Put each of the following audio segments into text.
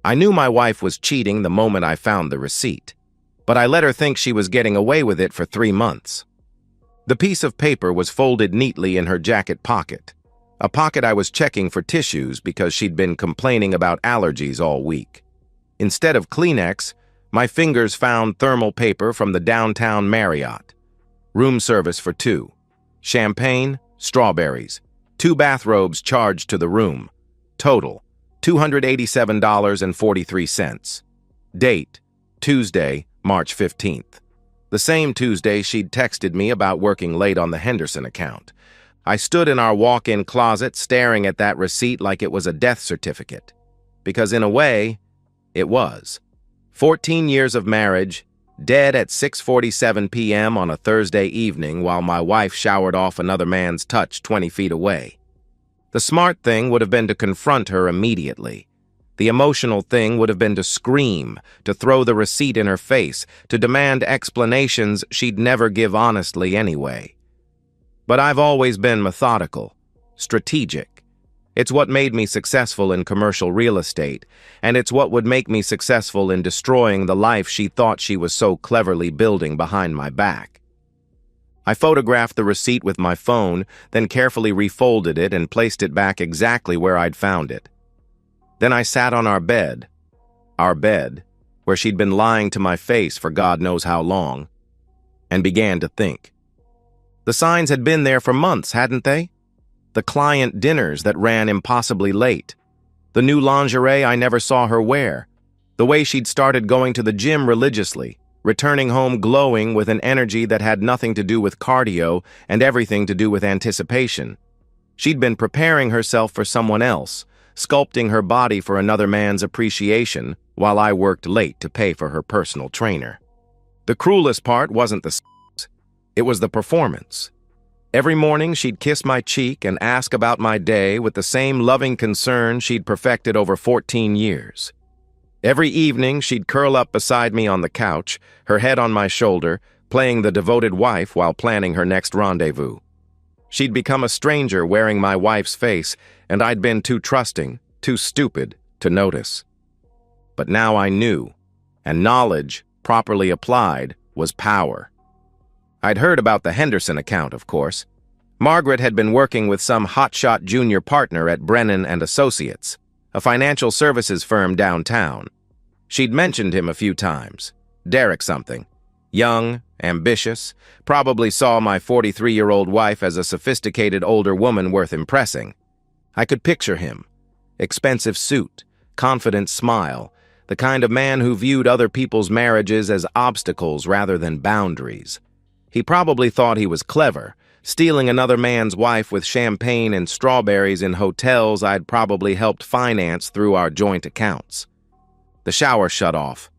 I knew my wife was cheating the moment I found the receipt, but I let her think she was getting away with it for 3 months. The piece of paper was folded neatly in her jacket pocket, a pocket I was checking for tissues because she'd been complaining about allergies all week. Instead of Kleenex, my fingers found thermal paper from the downtown Marriott. Room service for 2. Champagne, strawberries. 2 bathrobes charged to the room. Total, $287.43. Date, Tuesday, March 15th. The same Tuesday she'd texted me about working late on the Henderson account. I stood in our walk-in closet staring at that receipt like it was a death certificate. Because in a way, it was. 14 years of marriage, dead at 6:47 p.m. on a Thursday evening while my wife showered off another man's touch 20 feet away. The smart thing would have been to confront her immediately. The emotional thing would have been to scream, to throw the receipt in her face, to demand explanations she'd never give honestly anyway. But I've always been methodical, strategic. It's what made me successful in commercial real estate, and it's what would make me successful in destroying the life she thought she was so cleverly building behind my back. I photographed the receipt with my phone, then carefully refolded it and placed it back exactly where I'd found it. Then I sat on our bed, where she'd been lying to my face for God knows how long, and began to think. The signs had been there for months, hadn't they? The client dinners that ran impossibly late, the new lingerie I never saw her wear, the way she'd started going to the gym religiously, returning home glowing with an energy that had nothing to do with cardio and everything to do with anticipation. She'd been preparing herself for someone else, sculpting her body for another man's appreciation, while I worked late to pay for her personal trainer. The cruelest part wasn't the sex, it was the performance. Every morning she'd kiss my cheek and ask about my day with the same loving concern she'd perfected over 14 years. Every evening she'd curl up beside me on the couch, her head on my shoulder, playing the devoted wife while planning her next rendezvous. She'd become a stranger wearing my wife's face, and I'd been too trusting, too stupid to notice. But now I knew, and knowledge, properly applied, was power. I'd heard about the Henderson account, of course. Margaret had been working with some hotshot junior partner at Brennan and Associates, a financial services firm downtown. She'd mentioned him a few times. Derek something. Young, ambitious, probably saw my 43-year-old wife as a sophisticated older woman worth impressing. I could picture him. Expensive suit, confident smile, the kind of man who viewed other people's marriages as obstacles rather than boundaries. He probably thought he was clever, stealing another man's wife with champagne and strawberries in hotels I'd probably helped finance through our joint accounts. The shower shut off.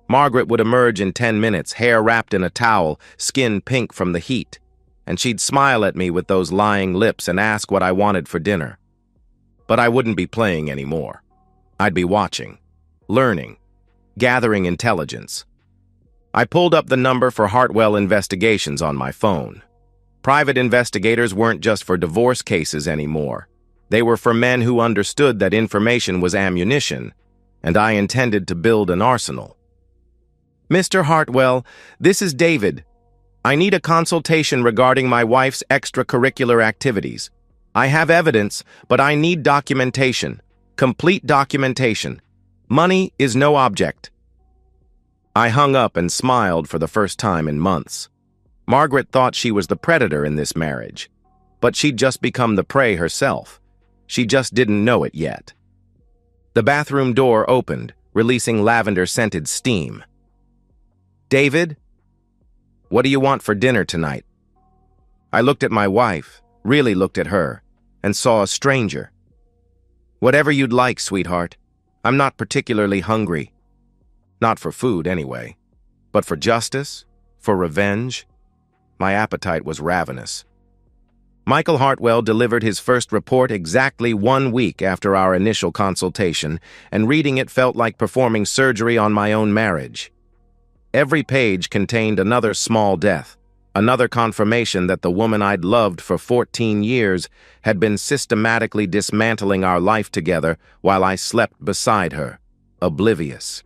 Margaret would emerge in 10 minutes, hair wrapped in a towel, skin pink from the heat, and she'd smile at me with those lying lips and ask what I wanted for dinner. But I wouldn't be playing anymore. I'd be watching, learning, gathering intelligence. I pulled up the number for Hartwell Investigations on my phone. Private investigators weren't just for divorce cases anymore. They were for men who understood that information was ammunition, and I intended to build an arsenal. Mr. Hartwell, this is David. I need a consultation regarding my wife's extracurricular activities. I have evidence, but I need documentation. Complete documentation. Money is no object. I hung up and smiled for the first time in months. Margaret thought she was the predator in this marriage, but she'd just become the prey herself. She just didn't know it yet. The bathroom door opened, releasing lavender-scented steam. David, what do you want for dinner tonight? I looked at my wife, really looked at her, and saw a stranger. Whatever you'd like, sweetheart. I'm not particularly hungry. Not for food, anyway. But for justice? For revenge? My appetite was ravenous. Michael Hartwell delivered his first report exactly 1 week after our initial consultation, and reading it felt like performing surgery on my own marriage. Every page contained another small death, another confirmation that the woman I'd loved for 14 years had been systematically dismantling our life together while I slept beside her. oblivious.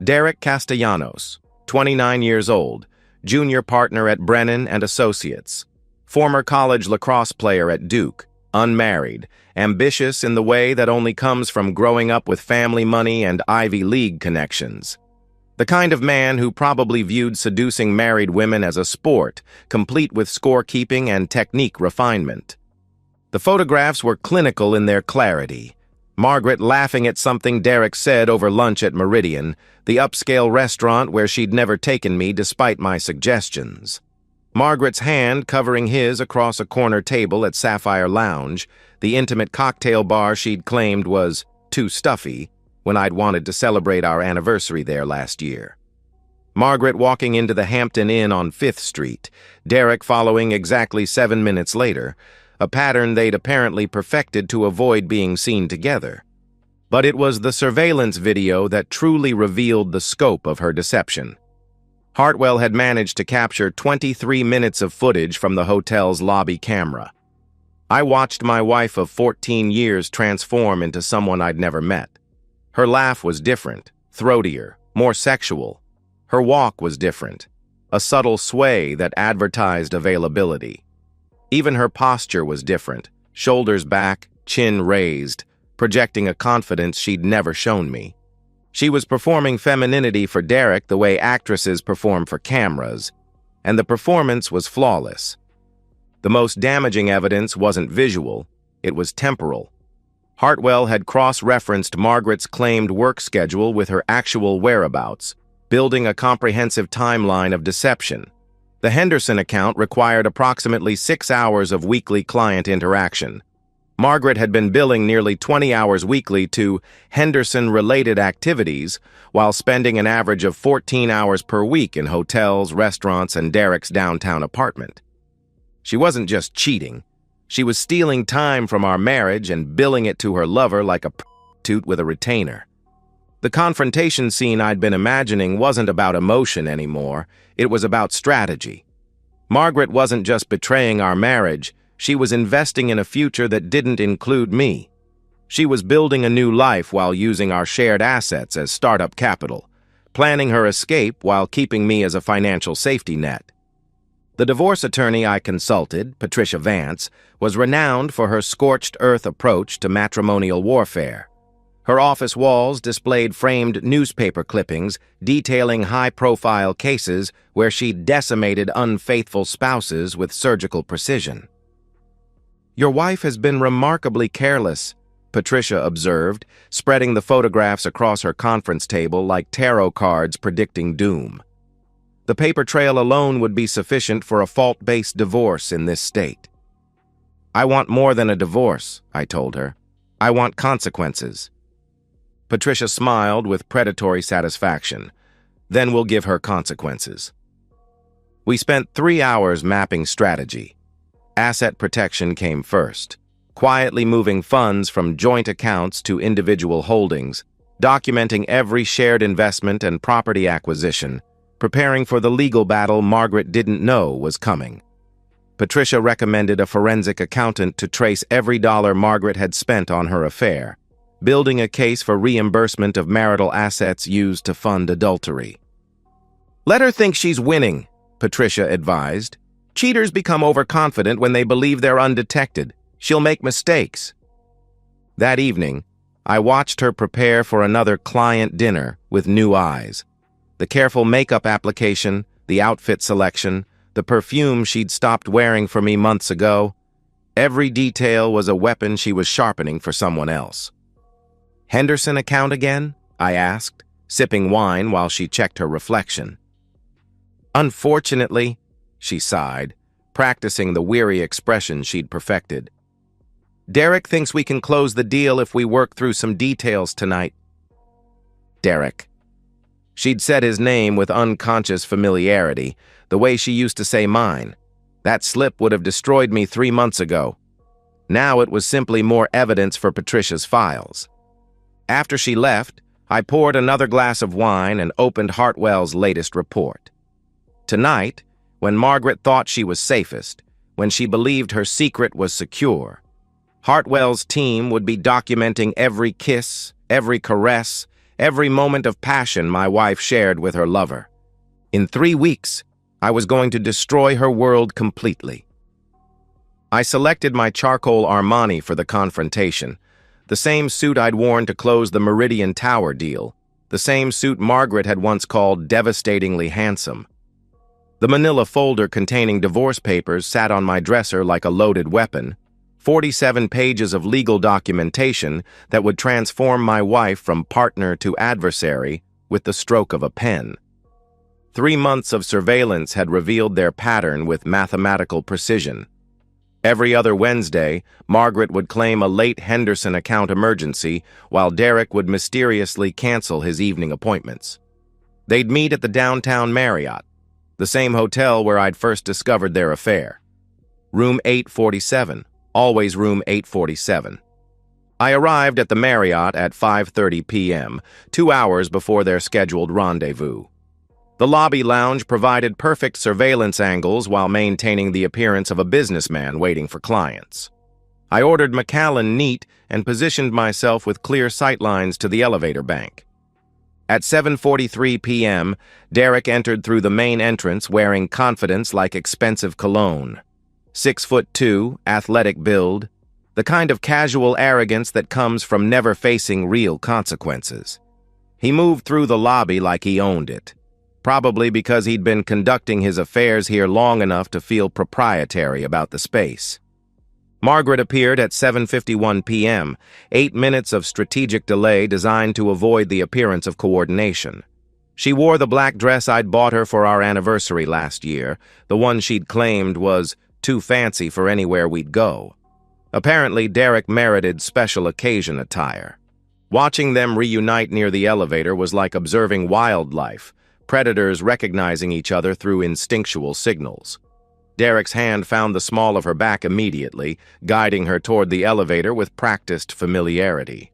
Derek Castellanos, 29 years old, junior partner at Brennan and Associates, former college lacrosse player at Duke, unmarried, ambitious in the way that only comes from growing up with family money and Ivy League connections. The kind of man who probably viewed seducing married women as a sport, complete with scorekeeping and technique refinement. The photographs were clinical in their clarity. Margaret laughing at something Derek said over lunch at Meridian, the upscale restaurant where she'd never taken me despite my suggestions. Margaret's hand covering his across a corner table at Sapphire Lounge, the intimate cocktail bar she'd claimed was too stuffy when I'd wanted to celebrate our anniversary there last year. Margaret walking into the Hampton Inn on 5th Street, Derek following exactly 7 minutes later, a pattern they'd apparently perfected to avoid being seen together. But it was the surveillance video that truly revealed the scope of her deception. Hartwell had managed to capture 23 minutes of footage from the hotel's lobby camera. I watched my wife of 14 years transform into someone I'd never met. Her laugh was different, throatier, more sexual. Her walk was different, a subtle sway that advertised availability. Even her posture was different, shoulders back, chin raised, projecting a confidence she'd never shown me. She was performing femininity for Derek the way actresses perform for cameras, and the performance was flawless. The most damaging evidence wasn't visual, it was temporal. Hartwell had cross-referenced Margaret's claimed work schedule with her actual whereabouts, building a comprehensive timeline of deception. The Henderson account required approximately 6 hours of weekly client interaction. Margaret had been billing nearly 20 hours weekly to Henderson-related activities while spending an average of 14 hours per week in hotels, restaurants, and Derek's downtown apartment. She wasn't just cheating. She was stealing time from our marriage and billing it to her lover like a prostitute with a retainer. The confrontation scene I'd been imagining wasn't about emotion anymore, it was about strategy. Margaret wasn't just betraying our marriage, she was investing in a future that didn't include me. She was building a new life while using our shared assets as startup capital, planning her escape while keeping me as a financial safety net. The divorce attorney I consulted, Patricia Vance, was renowned for her scorched earth approach to matrimonial warfare. Her office walls displayed framed newspaper clippings detailing high-profile cases where she'd decimated unfaithful spouses with surgical precision. "Your wife has been remarkably careless," Patricia observed, spreading the photographs across her conference table like tarot cards predicting doom. The paper trail alone would be sufficient for a fault-based divorce in this state. "I want more than a divorce," I told her. "I want consequences." Patricia smiled with predatory satisfaction. "Then we'll give her consequences." We spent 3 hours mapping strategy. Asset protection came first, quietly moving funds from joint accounts to individual holdings, documenting every shared investment and property acquisition, preparing for the legal battle Margaret didn't know was coming. Patricia recommended a forensic accountant to trace every dollar Margaret had spent on her affair, building a case for reimbursement of marital assets used to fund adultery. "Let her think she's winning," Patricia advised. "Cheaters become overconfident when they believe they're undetected. She'll make mistakes." That evening, I watched her prepare for another client dinner with new eyes. The careful makeup application, the outfit selection, the perfume she'd stopped wearing for me months ago. Every detail was a weapon she was sharpening for someone else. "Henderson account again?" I asked, sipping wine while she checked her reflection. "Unfortunately," she sighed, practicing the weary expression she'd perfected. "Derek thinks we can close the deal if we work through some details tonight." Derek. She'd said his name with unconscious familiarity, the way she used to say mine. That slip would have destroyed me 3 months ago. Now it was simply more evidence for Patricia's files. After she left, I poured another glass of wine and opened Hartwell's latest report. Tonight, when Margaret thought she was safest, when she believed her secret was secure, Hartwell's team would be documenting every kiss, every caress, every moment of passion my wife shared with her lover. In 3 weeks, I was going to destroy her world completely. I selected my charcoal Armani for the confrontation, the same suit I'd worn to close the Meridian Tower deal, the same suit Margaret had once called devastatingly handsome. The manila folder containing divorce papers sat on my dresser like a loaded weapon, 47 pages of legal documentation that would transform my wife from partner to adversary with the stroke of a pen. 3 months of surveillance had revealed their pattern with mathematical precision. Every other Wednesday, Margaret would claim a late Henderson account emergency, while Derek would mysteriously cancel his evening appointments. They'd meet at the downtown Marriott, the same hotel where I'd first discovered their affair. Room 847, always room 847. I arrived at the Marriott at 5:30 p.m., 2 hours before their scheduled rendezvous. The lobby lounge provided perfect surveillance angles while maintaining the appearance of a businessman waiting for clients. I ordered Macallan neat and positioned myself with clear sightlines to the elevator bank. At 7:43 p.m., Derek entered through the main entrance wearing confidence like expensive cologne. 6'2", athletic build, the kind of casual arrogance that comes from never facing real consequences. He moved through the lobby like he owned it, probably because he'd been conducting his affairs here long enough to feel proprietary about the space. Margaret appeared at 7:51 p.m., 8 minutes of strategic delay designed to avoid the appearance of coordination. She wore the black dress I'd bought her for our anniversary last year, the one she'd claimed was too fancy for anywhere we'd go. Apparently, Derek merited special occasion attire. Watching them reunite near the elevator was like observing wildlife, predators recognizing each other through instinctual signals. Derek's hand found the small of her back immediately, guiding her toward the elevator with practiced familiarity.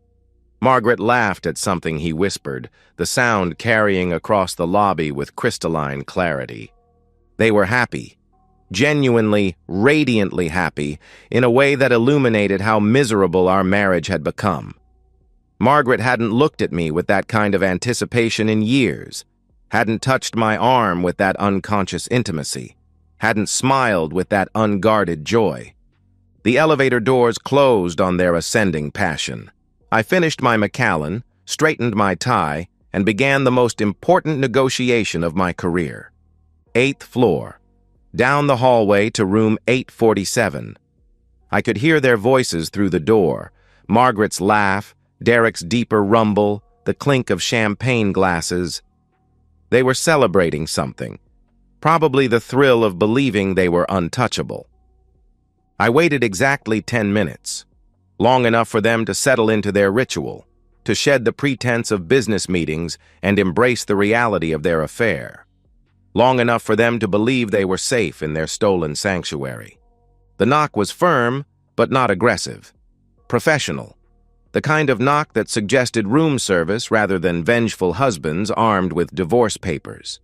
Margaret laughed at something he whispered, the sound carrying across the lobby with crystalline clarity. They were happy, genuinely, radiantly happy, in a way that illuminated how miserable our marriage had become. Margaret hadn't looked at me with that kind of anticipation in years, hadn't touched my arm with that unconscious intimacy, hadn't smiled with that unguarded joy. The elevator doors closed on their ascending passion. I finished my Macallan, straightened my tie, and began the most important negotiation of my career. 8th floor, down the hallway to room 847. I could hear their voices through the door, Margaret's laugh, Derek's deeper rumble, the clink of champagne glasses. They were celebrating something, probably the thrill of believing they were untouchable. I waited exactly 10 minutes, long enough for them to settle into their ritual, to shed the pretense of business meetings and embrace the reality of their affair, long enough for them to believe they were safe in their stolen sanctuary. The knock was firm, but not aggressive, professional, the kind of knock that suggested room service rather than vengeful husbands armed with divorce papers.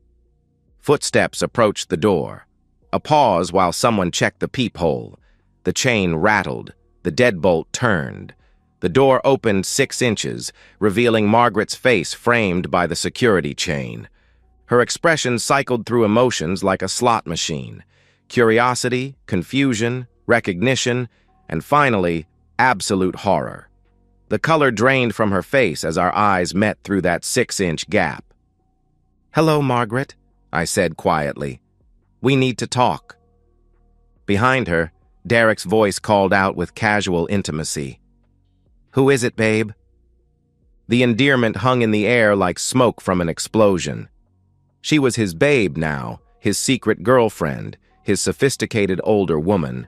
Footsteps approached the door. A pause while someone checked the peephole. The chain rattled. The deadbolt turned. The door opened 6 inches, revealing Margaret's face framed by the security chain. Her expression cycled through emotions like a slot machine. Curiosity, confusion, recognition, and finally, absolute horror. The color drained from her face as our eyes met through that 6-inch gap. "Hello, Margaret," I said quietly. "We need to talk." Behind her, Derek's voice called out with casual intimacy. "Who is it, babe?" The endearment hung in the air like smoke from an explosion. She was his babe now, his secret girlfriend, his sophisticated older woman.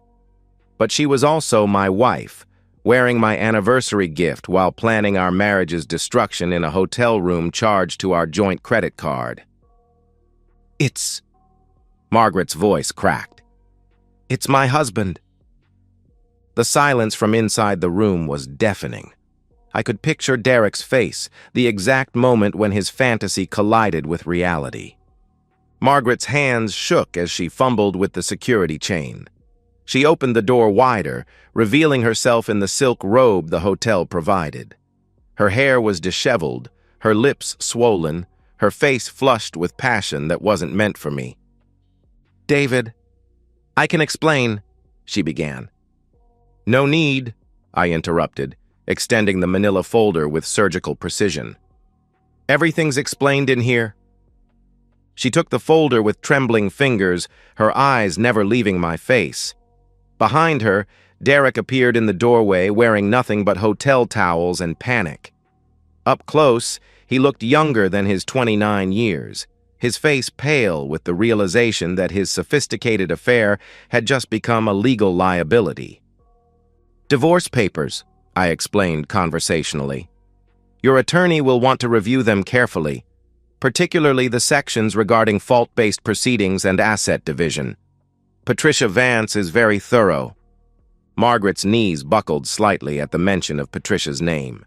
But she was also my wife, wearing my anniversary gift while planning our marriage's destruction in a hotel room charged to our joint credit card. "It's..." Margaret's voice cracked. "It's my husband." The silence from inside the room was deafening. I could picture Derek's face, the exact moment when his fantasy collided with reality. Margaret's hands shook as she fumbled with the security chain. She opened the door wider, revealing herself in the silk robe the hotel provided. Her hair was disheveled, her lips swollen, her face flushed with passion that wasn't meant for me. "David, I can explain," she began. "No need," I interrupted, extending the manila folder with surgical precision. "Everything's explained in here." She took the folder with trembling fingers, her eyes never leaving my face. Behind her, Derek appeared in the doorway wearing nothing but hotel towels and panic. Up close, he looked younger than his 29 years, his face pale with the realization that his sophisticated affair had just become a legal liability. "Divorce papers," I explained conversationally. "Your attorney will want to review them carefully, particularly the sections regarding fault-based proceedings and asset division. Patricia Vance is very thorough." Margaret's knees buckled slightly at the mention of Patricia's name.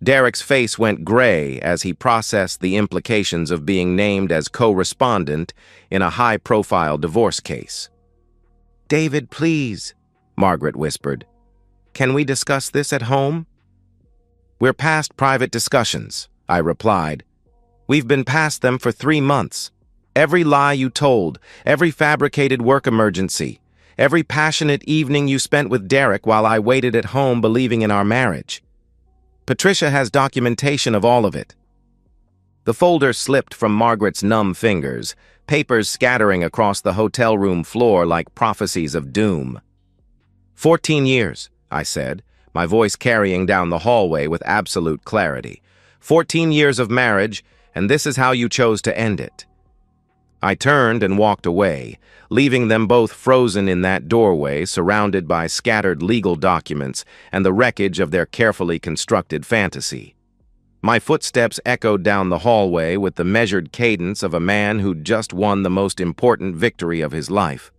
Derek's face went gray as he processed the implications of being named as co-respondent in a high-profile divorce case. "David, please," Margaret whispered. "Can we discuss this at home?" "We're past private discussions," I replied. "We've been past them for 3 months. Every lie you told, every fabricated work emergency, every passionate evening you spent with Derek while I waited at home believing in our marriage. Patricia has documentation of all of it." The folder slipped from Margaret's numb fingers, papers scattering across the hotel room floor like prophecies of doom. 14 years, I said, my voice carrying down the hallway with absolute clarity. 14 years of marriage, and this is how you chose to end it. I turned and walked away, leaving them both frozen in that doorway, surrounded by scattered legal documents and the wreckage of their carefully constructed fantasy. My footsteps echoed down the hallway with the measured cadence of a man who'd just won the most important victory of his life.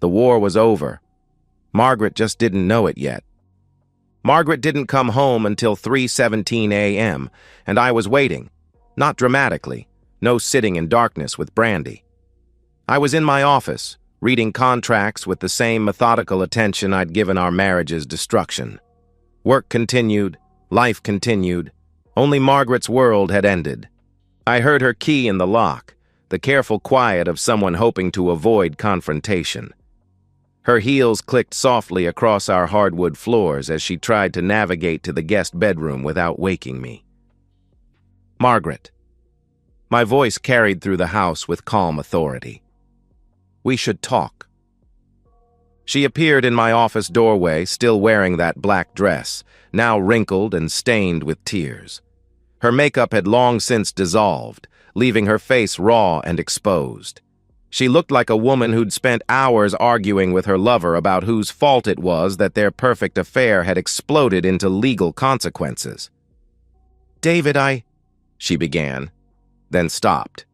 The war was over. Margaret just didn't know it yet. Margaret didn't come home until 3:17 a.m., and I was waiting, not dramatically, no sitting in darkness with brandy. I was in my office, reading contracts with the same methodical attention I'd given our marriage's destruction. Work continued, life continued. Only Margaret's world had ended. I heard her key in the lock, the careful quiet of someone hoping to avoid confrontation. Her heels clicked softly across our hardwood floors as she tried to navigate to the guest bedroom without waking me. "Margaret." My voice carried through the house with calm authority. "We should talk." She appeared in my office doorway, still wearing that black dress, now wrinkled and stained with tears. Her makeup had long since dissolved, leaving her face raw and exposed. She looked like a woman who'd spent hours arguing with her lover about whose fault it was that their perfect affair had exploded into legal consequences. "David, she began, then stopped.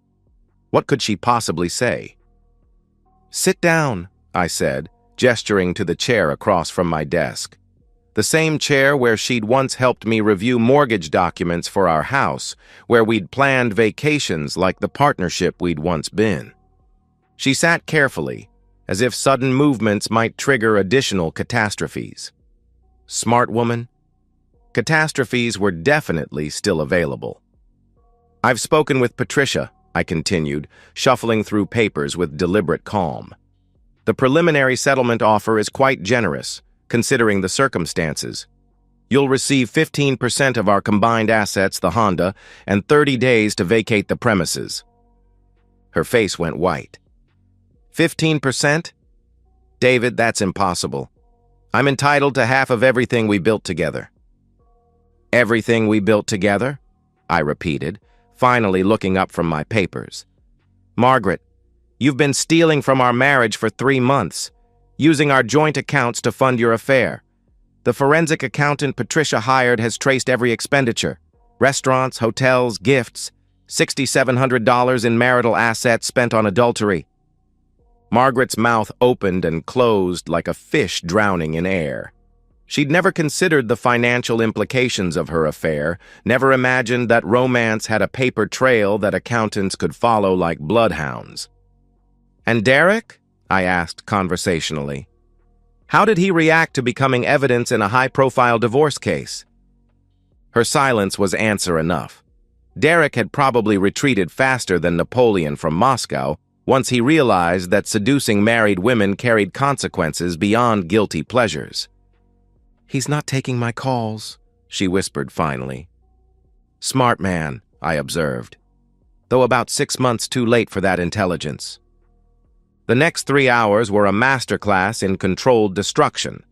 What could she possibly say? "Sit down," I said, gesturing to the chair across from my desk. The same chair where she'd once helped me review mortgage documents for our house, where we'd planned vacations like the partnership we'd once been. She sat carefully, as if sudden movements might trigger additional catastrophes. Smart woman? Catastrophes were definitely still available. "I've spoken with Patricia," I continued, shuffling through papers with deliberate calm. "The preliminary settlement offer is quite generous, considering the circumstances. You'll receive 15% of our combined assets, the Honda, and 30 days to vacate the premises." Her face went white. 15%? David, that's impossible. I'm entitled to half of everything we built together. "Everything we built together?" I repeated, finally looking up from my papers. "Margaret, you've been stealing from our marriage for 3 months, using our joint accounts to fund your affair. The forensic accountant Patricia hired has traced every expenditure. Restaurants, hotels, gifts, $6,700 in marital assets spent on adultery." Margaret's mouth opened and closed like a fish drowning in air. She'd never considered the financial implications of her affair, never imagined that romance had a paper trail that accountants could follow like bloodhounds. "And Derek?" I asked conversationally. "How did he react to becoming evidence in a high-profile divorce case?" Her silence was answer enough. Derek had probably retreated faster than Napoleon from Moscow once he realized that seducing married women carried consequences beyond guilty pleasures. "He's not taking my calls," she whispered finally. "Smart man," I observed, though about 6 months too late for that intelligence. The next 3 hours were a masterclass in controlled destruction.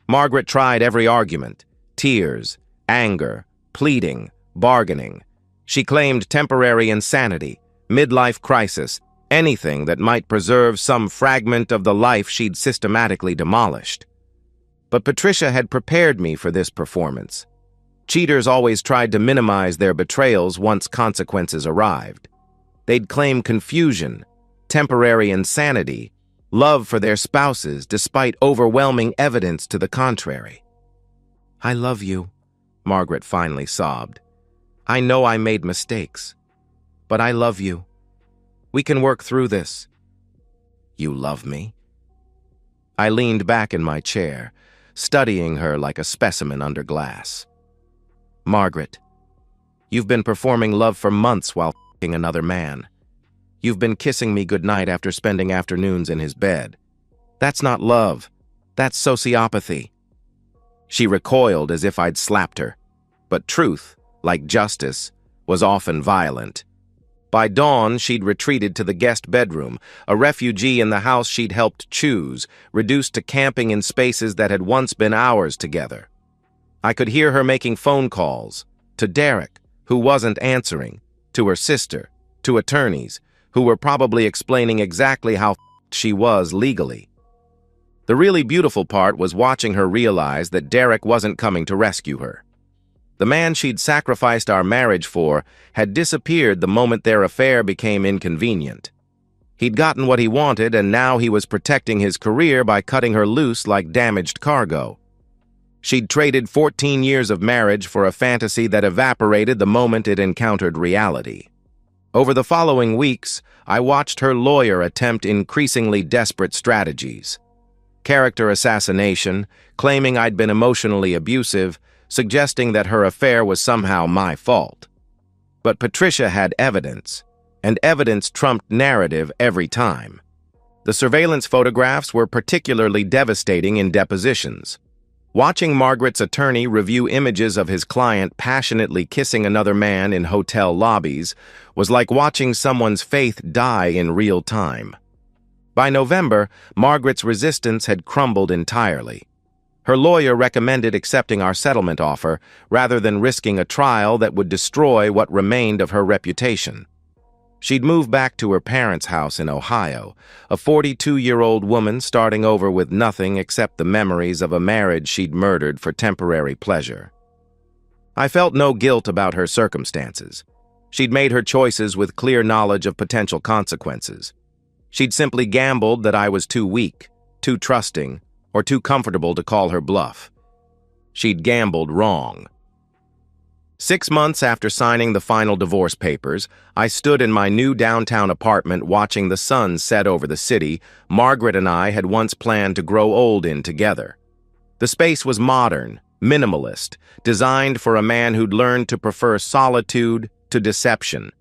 Margaret tried every argument: tears, anger, pleading, bargaining. She claimed temporary insanity, midlife crisis, anything that might preserve some fragment of the life she'd systematically demolished. But Patricia had prepared me for this performance. Cheaters always tried to minimize their betrayals once consequences arrived. They'd claim confusion, temporary insanity, love for their spouses despite overwhelming evidence to the contrary. "I love you," Margaret finally sobbed. "I know I made mistakes, but I love you. We can work through this." "You love me?" I leaned back in my chair, studying her like a specimen under glass. "Margaret, you've been performing love for months while f***ing another man. You've been kissing me goodnight after spending afternoons in his bed. That's not love. That's sociopathy." She recoiled as if I'd slapped her. But truth, like justice, was often violent. By dawn, she'd retreated to the guest bedroom, a refugee in the house she'd helped choose, reduced to camping in spaces that had once been ours together. I could hear her making phone calls, to Derek, who wasn't answering, to her sister, to attorneys, who were probably explaining exactly how f***ed she was legally. The really beautiful part was watching her realize that Derek wasn't coming to rescue her. The man she'd sacrificed our marriage for had disappeared the moment their affair became inconvenient. He'd gotten what he wanted, and now he was protecting his career by cutting her loose like damaged cargo. She'd traded 14 years of marriage for a fantasy that evaporated the moment it encountered reality. Over the following weeks, I watched her lawyer attempt increasingly desperate strategies. Character assassination, claiming I'd been emotionally abusive, suggesting that her affair was somehow my fault. But Patricia had evidence, and evidence trumped narrative every time. The surveillance photographs were particularly devastating in depositions. Watching Margaret's attorney review images of his client passionately kissing another man in hotel lobbies was like watching someone's faith die in real time. By November, Margaret's resistance had crumbled entirely. Her lawyer recommended accepting our settlement offer rather than risking a trial that would destroy what remained of her reputation. She'd moved back to her parents' house in Ohio, a 42-year-old woman starting over with nothing except the memories of a marriage she'd murdered for temporary pleasure. I felt no guilt about her circumstances. She'd made her choices with clear knowledge of potential consequences. She'd simply gambled that I was too weak, too trusting, or too comfortable to call her bluff. She'd gambled wrong. 6 months after signing the final divorce papers, I stood in my new downtown apartment watching the sun set over the city Margaret and I had once planned to grow old in together. The space was modern, minimalist, designed for a man who'd learned to prefer solitude to deception.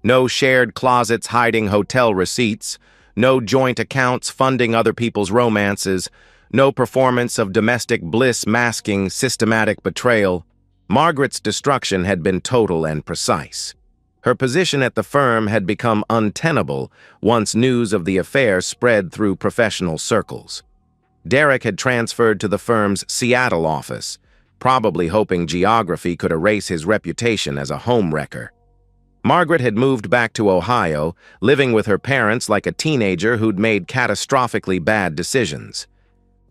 No shared closets hiding hotel receipts, no joint accounts funding other people's romances, no performance of domestic bliss masking systematic betrayal. Margaret's destruction had been total and precise. Her position at the firm had become untenable once news of the affair spread through professional circles. Derek had transferred to the firm's Seattle office, probably hoping geography could erase his reputation as a homewrecker. Margaret had moved back to Ohio, living with her parents like a teenager who'd made catastrophically bad decisions.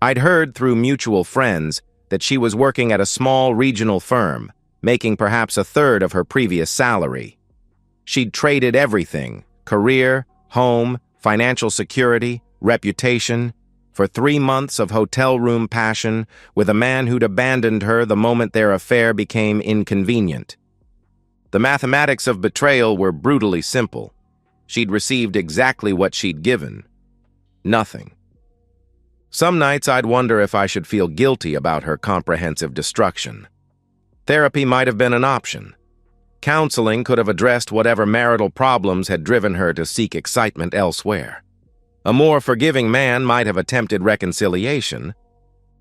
I'd heard through mutual friends that she was working at a small regional firm, making perhaps a third of her previous salary. She'd traded everything: career, home, financial security, reputation, for 3 months of hotel room passion with a man who'd abandoned her the moment their affair became inconvenient. The mathematics of betrayal were brutally simple. She'd received exactly what she'd given: nothing. Some nights I'd wonder if I should feel guilty about her comprehensive destruction. Therapy might have been an option. Counseling could have addressed whatever marital problems had driven her to seek excitement elsewhere. A more forgiving man might have attempted reconciliation,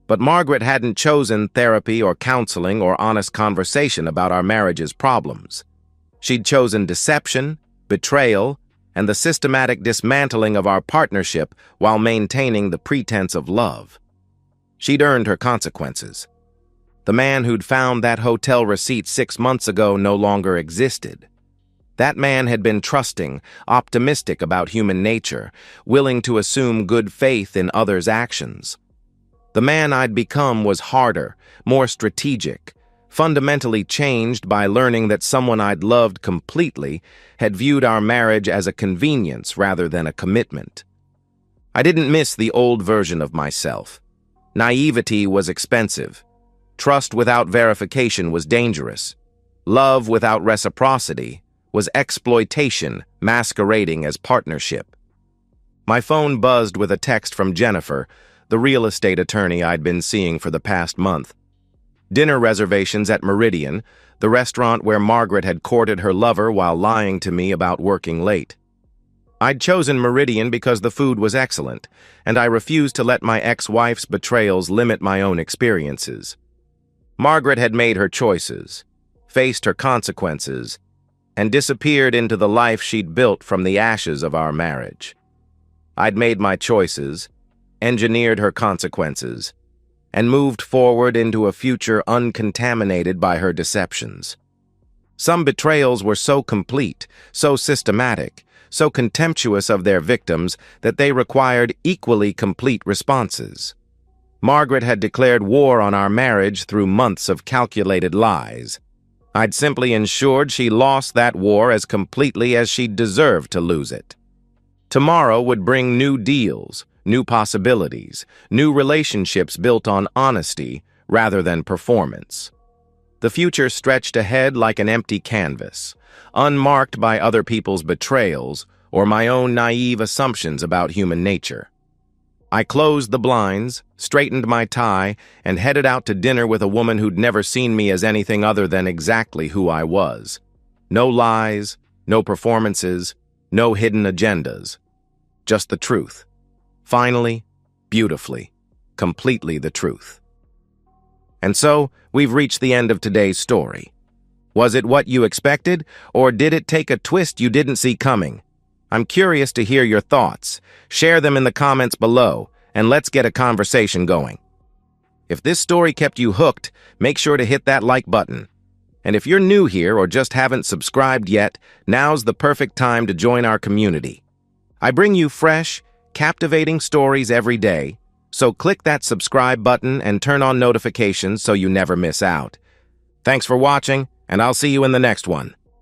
but Margaret hadn't chosen therapy or counseling or honest conversation about our marriage's problems. She'd chosen deception, betrayal, and the systematic dismantling of our partnership while maintaining the pretense of love. She'd earned her consequences. The man who'd found that hotel receipt 6 months ago no longer existed. That man had been trusting, optimistic about human nature, willing to assume good faith in others' actions. The man I'd become was harder, more strategic, fundamentally changed by learning that someone I'd loved completely had viewed our marriage as a convenience rather than a commitment. I didn't miss the old version of myself. Naivety was expensive. Trust without verification was dangerous. Love without reciprocity was exploitation masquerading as partnership. My phone buzzed with a text from Jennifer, the real estate attorney I'd been seeing for the past month. Dinner reservations at Meridian, the restaurant where Margaret had courted her lover while lying to me about working late. I'd chosen Meridian because the food was excellent, and I refused to let my ex-wife's betrayals limit my own experiences. Margaret had made her choices, faced her consequences, and disappeared into the life she'd built from the ashes of our marriage. I'd made my choices, engineered her consequences, and moved forward into a future uncontaminated by her deceptions. Some betrayals were so complete, so systematic, so contemptuous of their victims that they required equally complete responses. Margaret had declared war on our marriage through months of calculated lies. I'd simply ensured she lost that war as completely as she deserved to lose it. Tomorrow would bring new deals, new possibilities, new relationships built on honesty rather than performance. The future stretched ahead like an empty canvas, unmarked by other people's betrayals or my own naive assumptions about human nature. I closed the blinds, straightened my tie, and headed out to dinner with a woman who'd never seen me as anything other than exactly who I was. No lies, no performances, no hidden agendas. Just the truth. Finally, beautifully, completely the truth. And so, we've reached the end of today's story. Was it what you expected, or did it take a twist you didn't see coming? I'm curious to hear your thoughts. Share them in the comments below, and let's get a conversation going. If this story kept you hooked, make sure to hit that like button. And if you're new here or just haven't subscribed yet, now's the perfect time to join our community. I bring you fresh, captivating stories every day, so click that subscribe button and turn on notifications so you never miss out. Thanks for watching, and I'll see you in the next one.